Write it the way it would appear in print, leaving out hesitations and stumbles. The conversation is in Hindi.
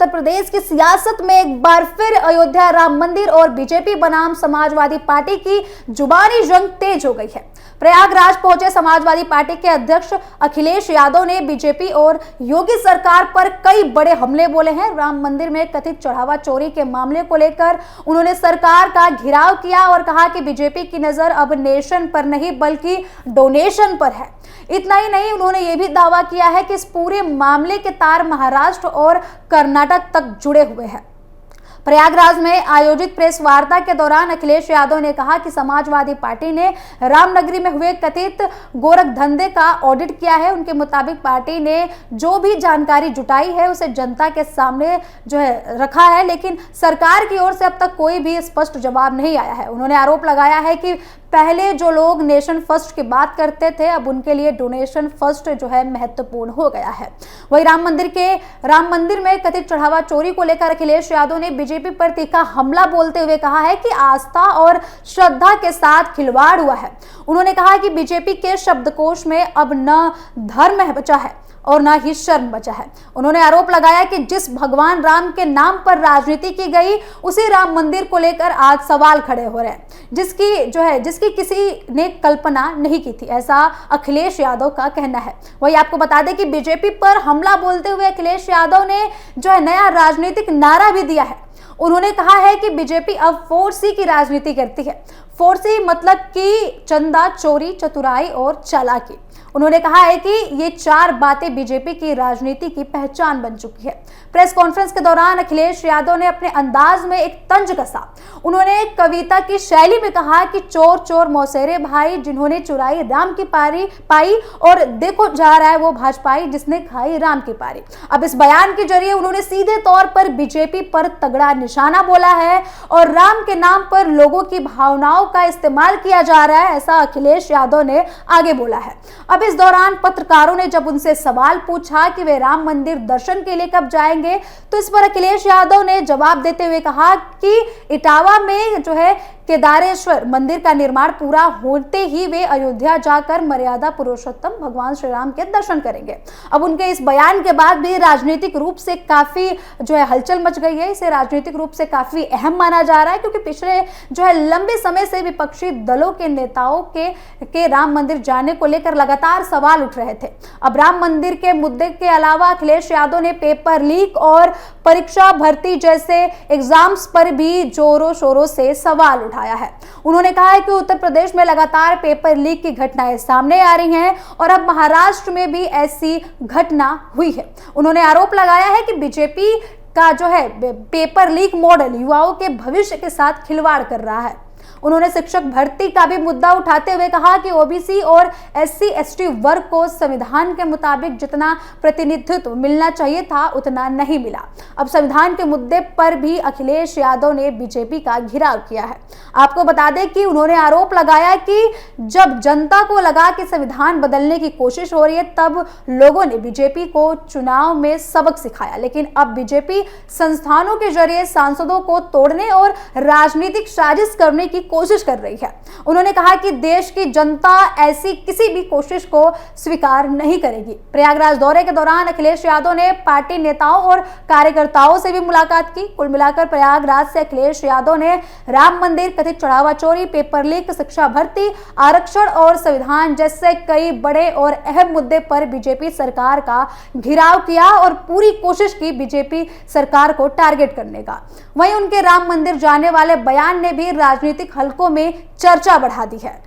उत्तर प्रदेश की सियासत में एक बार फिर अयोध्या राम मंदिर और बीजेपी बनाम समाजवादी पार्टी की जुबानी जंग तेज हो गई है। प्रयागराज पहुंचे समाजवादी पार्टी के अध्यक्ष अखिलेश यादव ने बीजेपी और योगी सरकार पर कई बड़े हमले बोले हैं। राम मंदिर में कथित चढ़ावा चोरी के मामले को लेकर उन्होंने सरकार का घेराव किया और कहा कि बीजेपी की नजर अब नेशन पर नहीं बल्कि डोनेशन पर है। इतना ही नहीं, उन्होंने यह भी दावा किया है कि इस पूरे मामले के तार महाराष्ट्र और कर्नाटक तक जुड़े हुए हैं। प्रयागराज में आयोजित प्रेस वार्ता के दौरान अखिलेश यादव ने कहा कि समाजवादी पार्टी ने रामनगरी में हुए कथित गोरख धंधे का ऑडिट किया है। उनके मुताबिक पार्टी ने जो भी जानकारी जुटाई है उसे जनता के सामने रखा है, लेकिन सरकार की ओर से अब तक कोई भी स्पष्ट जवाब नहीं आया है। उन्होंने आरोप लगाया है कि पहले जो लोग नेशन फर्स्ट की बात करते थे, अब उनके लिए डोनेशन फर्स्ट महत्वपूर्ण हो गया है। वही राम मंदिर में कथित चढ़ावा चोरी को लेकर अखिलेश यादव ने बीजेपी पर तीखा हमला बोलते हुए कहा है कि आस्था और श्रद्धा के साथ खिलवाड़ हुआ है। उन्होंने कहा कि बीजेपी के शब्दकोश में अब न धर्म बचा है और ना ही शर्म बचा है। उन्होंने आरोप लगाया कि जिस भगवान राम के नाम पर राजनीति की गई, उसी राम मंदिर को लेकर आज सवाल खड़े हो रहे हैं, जिसकी किसी ने कल्पना नहीं की थी, ऐसा अखिलेश यादव का कहना है। वही आपको बता दें कि बीजेपी पर हमला बोलते हुए अखिलेश यादव ने नया राजनीतिक नारा भी दिया है। उन्होंने कहा है कि बीजेपी अब 4C की राजनीति करती है। 4C मतलब कि चंदा, चोरी, चतुराई और चालाकी। उन्होंने कहा है कि ये 4 बातें बीजेपी की राजनीति की पहचान बन चुकी है। प्रेस कॉन्फ्रेंस के दौरान अखिलेश यादव ने अपने अंदाज में एक तंज कसा। उन्होंने कविता की शैली में कहा कि चोर चोर मौसेरे भाई, जिन्होंने चुराई राम की पाई और देखो जा रहा है वो भाजपाई जिसने खाई राम की पारी। अब इस बयान के जरिए उन्होंने सीधे तौर पर बीजेपी पर तगड़ा निशाना बोला है और राम के नाम पर लोगों की भावनाओं का इस्तेमाल किया जा रहा है, ऐसा अखिलेश यादव ने आगे बोला है। अब इस दौरान पत्रकारों ने जब उनसे सवाल पूछा कि वे राम मंदिर दर्शन के लिए कब जाएंगे, तो इस पर अखिलेश यादव ने जवाब देते हुए कहा कि इटावा में केदारेश्वर मंदिर का निर्माण पूरा होते ही वे अयोध्या जाकर मर्यादा पुरुषोत्तम भगवान श्री राम के दर्शन करेंगे। अब उनके इस बयान के बाद भी राजनीतिक रूप से काफी हलचल मच गई है। इसे राजनीतिक रूप से काफी अहम माना जा रहा है, क्योंकि पिछले लंबे समय से विपक्षी दलों के नेताओं के राम मंदिर जाने को लेकर लगातार सवाल उठ रहे थे। अब राम मंदिर के मुद्दे के अलावा अखिलेश यादव ने पेपर लीक और परीक्षा भर्ती जैसे एग्जाम्स पर भी जोरों शोरों से सवाल उठाया है। उन्होंने कहा है कि उत्तर प्रदेश में लगातार पेपर लीक की घटनाएं सामने आ रही हैं और अब महाराष्ट्र में भी ऐसी घटना हुई है। उन्होंने आरोप लगाया है कि बीजेपी का पेपर लीक मॉडल युवाओं के भविष्य के साथ खिलवाड़ कर रहा है। उन्होंने शिक्षक भर्ती का भी मुद्दा उठाते हुए कहा कि ओबीसी और SC/ST वर्ग को संविधान के मुताबिक जितना प्रतिनिधित्व मिलना चाहिए था उतना नहीं मिला। अब संविधान के मुद्दे पर भी अखिलेश यादव ने बीजेपी का घेराव किया है। आपको बता दें कि उन्होंने आरोप लगाया कि जब जनता को लगा कि संविधान बदलने की कोशिश हो रही है, तब लोगों ने बीजेपी को चुनाव में सबक सिखाया, लेकिन अब बीजेपी संस्थानों के जरिए सांसदों को तोड़ने और राजनीतिक साजिश करने की कोशिश कर रही है। उन्होंने कहा कि देश की जनता ऐसी किसी भी कोशिश को स्वीकार नहीं करेगी। प्रयागराज दौरे के दौरान अखिलेश यादव ने पार्टी नेताओं और कार्यकर्ताओं से भी मुलाकात की। कुल मिलाकर प्रयागराज से अखिलेश यादव ने राम मंदिर, कथित चढ़ावा चोरी, पेपर लीक, शिक्षा भर्ती, आरक्षण और संविधान जैसे कई बड़े और अहम मुद्दे पर बीजेपी सरकार का घेराव किया और पूरी कोशिश की बीजेपी सरकार को टारगेट करने का। वहीं उनके राम मंदिर जाने वाले बयान ने भी राजनीतिक हलकों में चर्चा बढ़ा दी है।